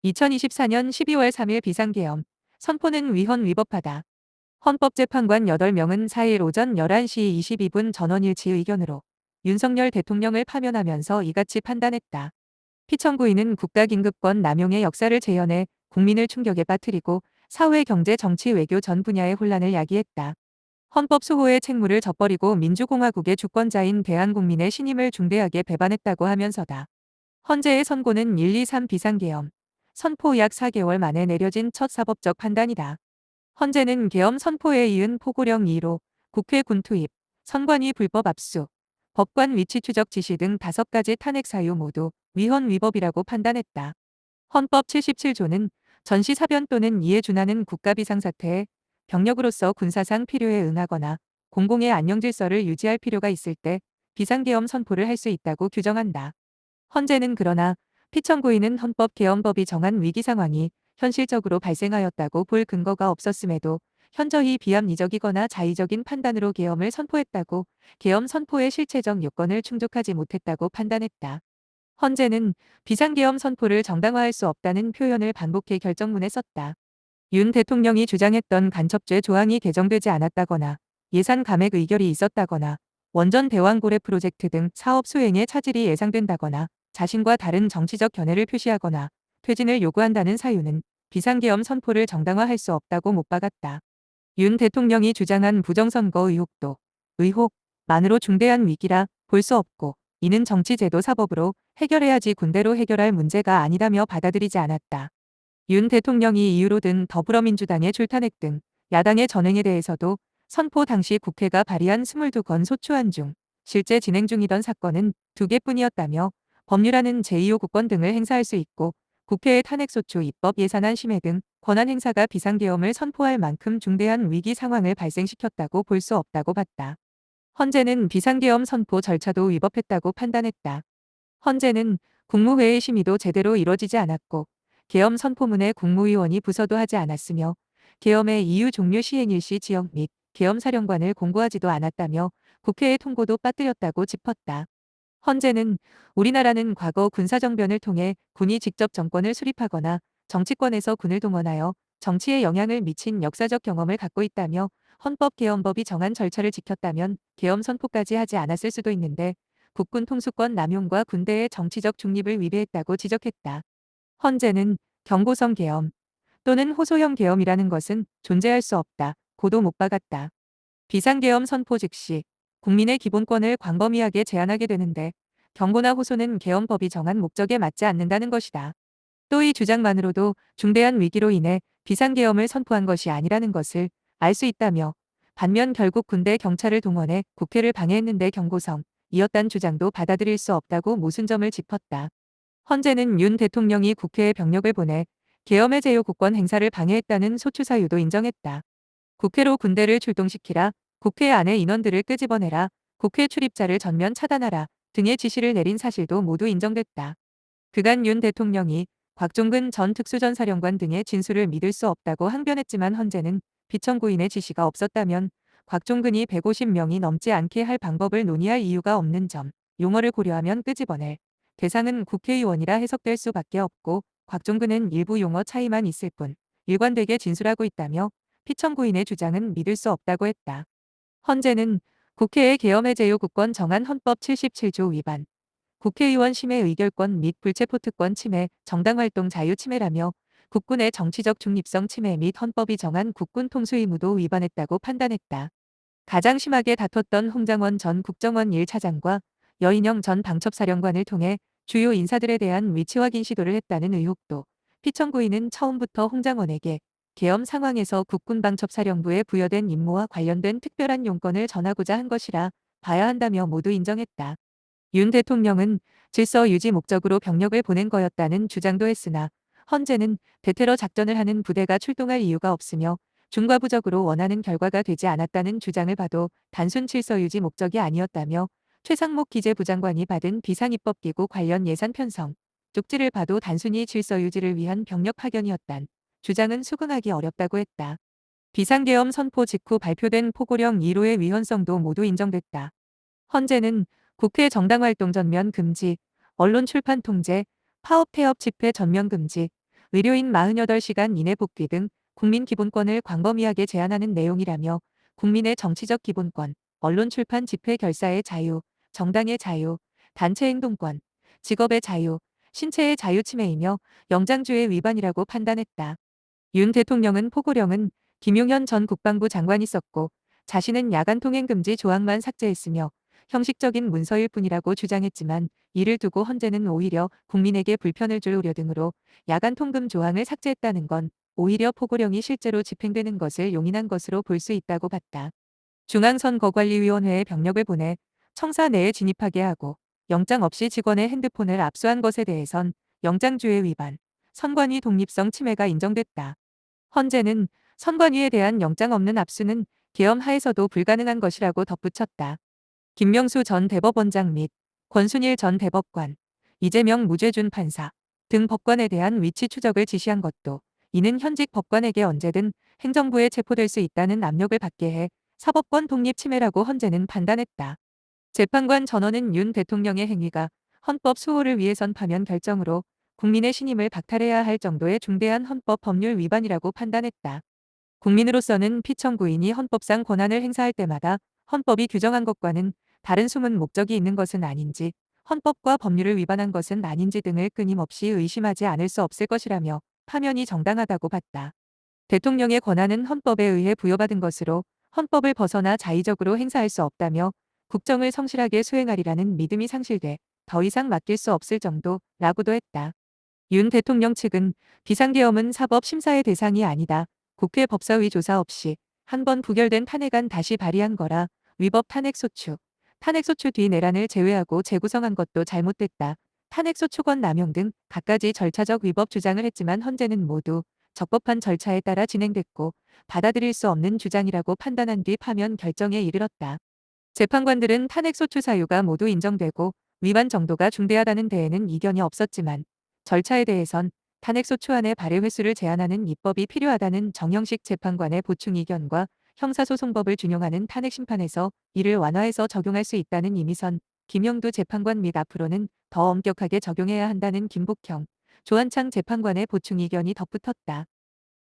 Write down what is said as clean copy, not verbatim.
2024년 12월 3일 비상계엄. 선포는 위헌 위법하다. 헌법재판관 8명은 4일 오전 11시 22분 전원일치 의견으로 윤석열 대통령을 파면하면서 이같이 판단했다. 피청구인은 국가긴급권 남용의 역사를 재현해 국민을 충격에 빠뜨리고 사회, 경제, 정치, 외교 전 분야의 혼란을 야기했다. 헌법 수호의 책무를 저버리고 민주공화국의 주권자인 대한국민의 신임을 중대하게 배반했다고 하면서다. 헌재의 선고는 123 비상계엄. 선포 약 4개월 만에 내려진 첫 사법적 판단이다. 헌재는 계엄 선포에 이은 포고령 2로 국회 군투입, 선관위 불법 압수, 법관 위치 추적 지시 등 5가지 탄핵 사유 모두 위헌 위법이라고 판단했다. 헌법 77조는 전시사변 또는 이에 준하는 국가비상사태에 병력으로서 군사상 필요에 응하거나 공공의 안녕질서를 유지할 필요가 있을 때 비상계엄 선포를 할 수 있다고 규정한다. 헌재는 그러나 피청구인은 헌법개헌법이 정한 위기 상황이 현실적으로 발생하였다고 볼 근거가 없었음에도 현저히 비합리적이거나 자의적인 판단으로 계엄을 선포했다고 계엄 선포의 실체적 요건을 충족하지 못했다고 판단했다. 헌재는 비상계엄 선포를 정당화할 수 없다는 표현을 반복해 결정문에 썼다. 윤 대통령이 주장했던 간첩죄 조항이 개정되지 않았다거나 예산 감액 의결이 있었다거나 원전 대왕고래 프로젝트 등 사업 수행에 차질이 예상된다거나 자신과 다른 정치적 견해를 표시하거나 퇴진을 요구한다는 사유는 비상계엄 선포를 정당화할 수 없다고 못 박았다. 윤 대통령이 주장한 부정선거 의혹도 의혹만으로 중대한 위기라 볼 수 없고 이는 정치제도 사법으로 해결해야지 군대로 해결할 문제가 아니다며 받아들이지 않았다. 윤 대통령이 이유로 든 더불어민주당의 출탄핵 등 야당의 전횡에 대해서도 선포 당시 국회가 발의한 22건 소추안 중 실제 진행 중이던 사건은 2개뿐이었다며 법률안은 제2호 국권 등을 행사할 수 있고 국회의 탄핵소추 입법 예산안 심의 등 권한 행사가 비상계엄을 선포할 만큼 중대한 위기 상황을 발생시켰다고 볼 수 없다고 봤다. 헌재는 비상계엄 선포 절차도 위법했다고 판단했다. 헌재는 국무회의 심의도 제대로 이뤄지지 않았고 계엄 선포문에 국무위원이 부서도 하지 않았으며 계엄의 이유 종료 시행 일시 지역 및 계엄 사령관을 공고하지도 않았다며 국회의 통고도 빠뜨렸다고 짚었다. 헌재는 우리나라는 과거 군사정변을 통해 군이 직접 정권을 수립하거나 정치권에서 군을 동원하여 정치에 영향을 미친 역사적 경험을 갖고 있다며 헌법개헌법이 정한 절차를 지켰다면 계엄 선포까지 하지 않았을 수도 있는데 국군 통수권 남용과 군대의 정치적 중립을 위배했다고 지적했다. 헌재는 경고성 계엄 또는 호소형 계엄이라는 것은 존재할 수 없다. 고도 못 박았다. 비상계엄 선포 즉시 국민의 기본권을 광범위하게 제한하게 되는데 경고나 호소는 계엄법이 정한 목적에 맞지 않는다는 것이다. 또 이 주장만으로도 중대한 위기로 인해 비상계엄을 선포한 것이 아니라는 것을 알 수 있다며 반면 결국 군대 경찰을 동원해 국회를 방해했는데 경고성이었단 주장도 받아들일 수 없다고 모순점을 짚었다. 헌재는 윤 대통령이 국회에 병력을 보내 계엄의 제요 국권 행사를 방해했다는 소추 사유도 인정했다. 국회로 군대를 출동시키라, 국회 안에 인원들을 끄집어내라, 국회 출입자를 전면 차단하라 등의 지시를 내린 사실도 모두 인정됐다. 그간 윤 대통령이 곽종근 전 특수전사령관 등의 진술을 믿을 수 없다고 항변했지만 헌재는 피청구인의 지시가 없었다면 곽종근이 150명이 넘지 않게 할 방법을 논의할 이유가 없는 점, 용어를 고려하면 끄집어낼 대상은 국회의원이라 해석될 수밖에 없고 곽종근은 일부 용어 차이만 있을 뿐 일관되게 진술하고 있다며 피청구인의 주장은 믿을 수 없다고 했다. 헌재는 국회의 계엄의 제요국권 정한 헌법 77조 위반, 국회의원 심의 의결권 및 불체포특권 침해, 정당활동 자유 침해라며 국군의 정치적 중립성 침해 및 헌법이 정한 국군 통수 의무도 위반했다고 판단했다. 가장 심하게 다퉜던 홍장원 전 국정원 1차장과 여인영 전 방첩사령관을 통해 주요 인사들에 대한 위치 확인 시도를 했다는 의혹도 피청구인은 처음부터 홍장원에게 계엄 상황에서 국군방첩사령부에 부여된 임무와 관련된 특별한 용건을 전하고자 한 것이라 봐야 한다며 모두 인정했다. 윤 대통령은 질서 유지 목적으로 병력을 보낸 거였다는 주장도 했으나 헌재는 대테러 작전을 하는 부대가 출동할 이유가 없으며 중과부적으로 원하는 결과가 되지 않았다는 주장을 봐도 단순 질서 유지 목적이 아니었다며 최상목 기재부장관이 받은 비상입법기구 관련 예산 편성, 쪽지를 봐도 단순히 질서 유지를 위한 병력 파견이었단 주장은 수긍하기 어렵다고 했다. 비상계엄 선포 직후 발표된 포고령 2로의 위헌성도 모두 인정됐다. 헌재는 국회 정당활동 전면 금지, 언론 출판 통제, 파업 태업 집회 전면 금지, 의료인 48시간 이내 복귀 등 국민 기본권을 광범위하게 제한하는 내용이라며 국민의 정치적 기본권, 언론 출판 집회 결사의 자유, 정당의 자유, 단체 행동권, 직업의 자유, 신체의 자유 침해이며 영장주의 위반이라고 판단했다. 윤 대통령은 포고령은 김용현 전 국방부 장관이 썼고 자신은 야간 통행 금지 조항만 삭제했으며 형식적인 문서일 뿐이라고 주장했지만 이를 두고 헌재는 오히려 국민에게 불편을 줄 우려 등으로 야간 통금 조항을 삭제했다는 건 오히려 포고령이 실제로 집행되는 것을 용인한 것으로 볼 수 있다고 봤다. 중앙선거관리위원회에 병력을 보내 청사 내에 진입하게 하고 영장 없이 직원의 핸드폰을 압수한 것에 대해선 영장주의 위반, 선관위 독립성 침해가 인정됐다. 헌재는 선관위에 대한 영장 없는 압수는 계엄 하에서도 불가능한 것이라고 덧붙였다. 김명수 전 대법원장 및 권순일 전 대법관, 이재명 무죄준 판사 등 법관에 대한 위치 추적을 지시한 것도 이는 현직 법관에게 언제든 행정부에 체포될 수 있다는 압력을 받게 해 사법권 독립 침해라고 헌재는 판단했다. 재판관 전원은 윤 대통령의 행위가 헌법 수호를 위해선 파면 결정으로 국민의 신임을 박탈해야 할 정도의 중대한 헌법 법률 위반이라고 판단했다. 국민으로서는 피청구인이 헌법상 권한을 행사할 때마다 헌법이 규정한 것과는 다른 숨은 목적이 있는 것은 아닌지, 헌법과 법률을 위반한 것은 아닌지 등을 끊임없이 의심하지 않을 수 없을 것이라며 파면이 정당하다고 봤다. 대통령의 권한은 헌법에 의해 부여받은 것으로 헌법을 벗어나 자의적으로 행사할 수 없다며 국정을 성실하게 수행하리라는 믿음이 상실돼 더 이상 맡길 수 없을 정도라고도 했다. 윤 대통령 측은 비상계엄은 사법 심사의 대상이 아니다. 국회 법사위 조사 없이 한 번 부결된 탄핵안 다시 발의한 거라 위법 탄핵소추, 탄핵소추 뒤 내란을 제외하고 재구성한 것도 잘못됐다. 탄핵소추권 남용 등 갖가지 절차적 위법 주장을 했지만 헌재는 모두 적법한 절차에 따라 진행됐고 받아들일 수 없는 주장이라고 판단한 뒤 파면 결정에 이르렀다. 재판관들은 탄핵소추 사유가 모두 인정되고 위반 정도가 중대하다는 데에는 이견이 없었지만 절차에 대해선 탄핵소추안의 발의 횟수를 제한하는 입법이 필요하다는 정형식 재판관의 보충 이견과 형사소송법을 준용하는 탄핵심판에서 이를 완화해서 적용할 수 있다는 이미선, 김영두 재판관 및 앞으로는 더 엄격하게 적용해야 한다는 김복형, 조한창 재판관의 보충 이견이 덧붙었다.